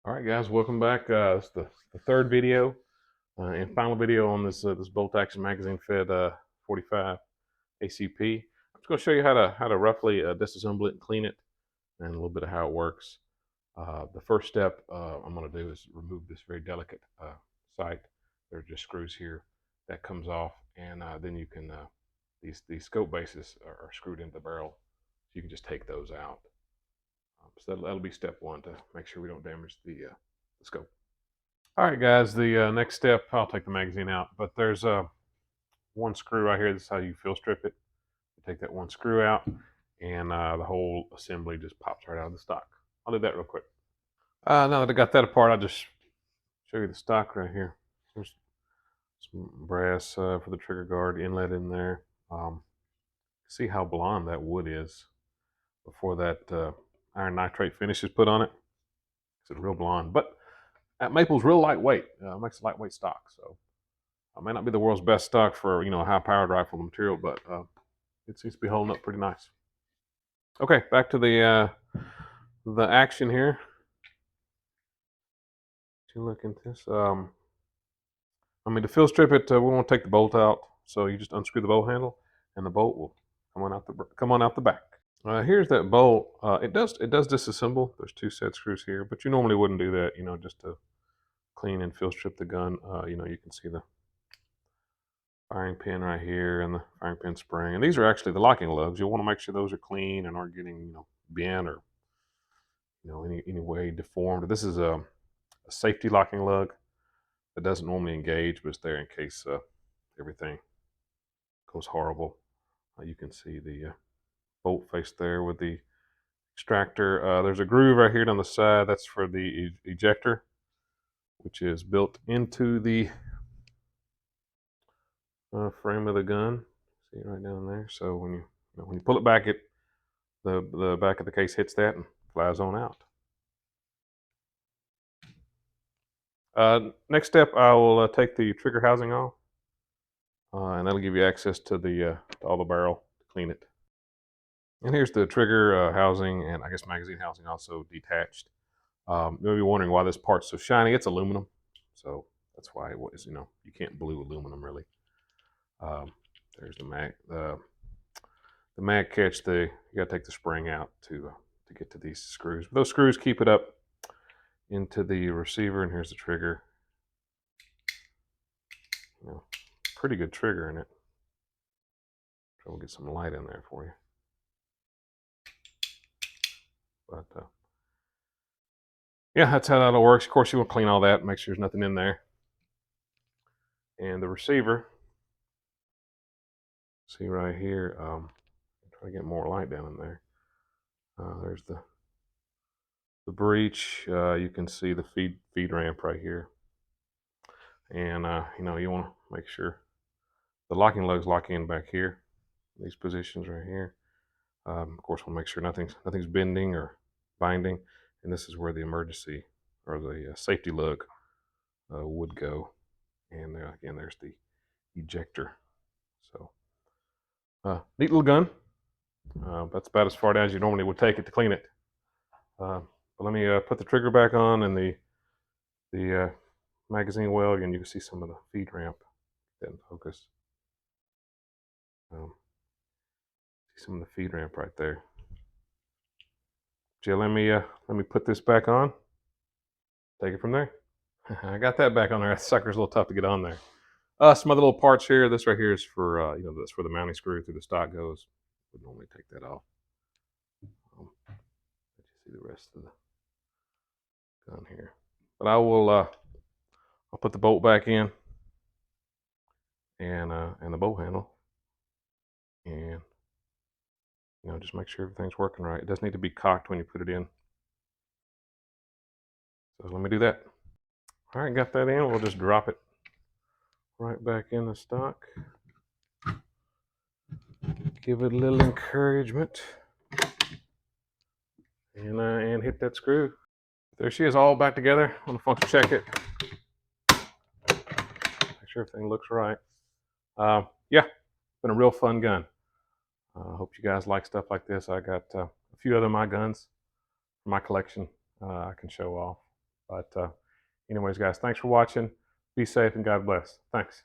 All right, guys, welcome back. It's the third video and final video on this bolt action magazine fed 45 ACP. I'm just going to show you how to roughly disassemble it and clean it, and a little bit of how it works. The first step I'm going to do is remove this very delicate site. There are just screws here that comes off, and then you can these scope bases are screwed into the barrel, so you can just take those out. So that'll be step one to make sure we don't damage the scope. All right, guys, the next step, I'll take the magazine out, but there's one screw right here. This is how you fill strip it. You take that one screw out, and the whole assembly just pops right out of the stock. I'll do that real quick. Now that I got that apart, I'll just show you the stock right here. There's some brass for the trigger guard inlet in there. See how blonde that wood is before that iron nitrate finish is put on it. It's real blonde, but that maple's real lightweight. Makes a lightweight stock, so it may not be the world's best stock for a high-powered rifle material, but it seems to be holding up pretty nice. Okay, back to the action here. You look at this. To fill strip it, we want to take the bolt out, so you just unscrew the bolt handle, and the bolt will come on out the back. Here's that bolt. It does disassemble. There's two set screws here, but you normally wouldn't do that, just to clean and fill strip the gun. You can see the firing pin right here and the firing pin spring. And these are actually the locking lugs. You'll want to make sure those are clean and aren't getting, bent or, any way deformed. This is a safety locking lug that doesn't normally engage, but it's there in case everything goes horrible. You can see the bolt face there with the extractor. There's a groove right here on the side. That's for the ejector, which is built into the frame of the gun. See it right down there. So when you pull it back, the back of the case hits that and flies on out. Next step, I will take the trigger housing off, and that'll give you access to to all the barrel to clean it. And here's the trigger housing, and I guess magazine housing also detached. You'll be wondering why this part's so shiny. It's aluminum, so that's why it was. You can't blue aluminum really. There's the mag. The mag catch. You got to take the spring out to get to these screws. But those screws keep it up into the receiver, and here's the trigger. Pretty good trigger in it. Try to get some light in there for you. But yeah, that's how that all works. Of course, you want to clean all that, make sure there's nothing in there. And the receiver, see right here, try to get more light down in there. There's the breech. You can see the feed ramp right here. And you want to make sure the locking lugs lock in back here, these positions right here. Of course, we'll make sure nothing's bending or binding, and this is where the emergency or the safety lug would go. And again, there's the ejector. So, neat little gun. That's about as far down as you normally would take it to clean it. But let me put the trigger back on and the magazine well, and you can see some of the feed ramp. Get that in focus. See some of the feed ramp right there. Jill, let me put this back on. Take it from there. I got that back on there. That sucker's a little tough to get on there. Some other little parts here. This right here is for that's where the mounting screw through the stock goes. Would normally take that off. Let you see the rest of the gun here. But I'll put the bolt back in and the bolt handle, and just make sure everything's working right. It does need to be cocked when you put it in. So let me do that. All right, got that in. We'll just drop it right back in the stock. Give it a little encouragement, and hit that screw. There she is, all back together. I'm gonna function check it. Make sure everything looks right. Yeah, been a real fun gun. I hope you guys like stuff like this. I got a few other of my guns from my collection I can show off. But anyways, guys, thanks for watching. Be safe and God bless. Thanks.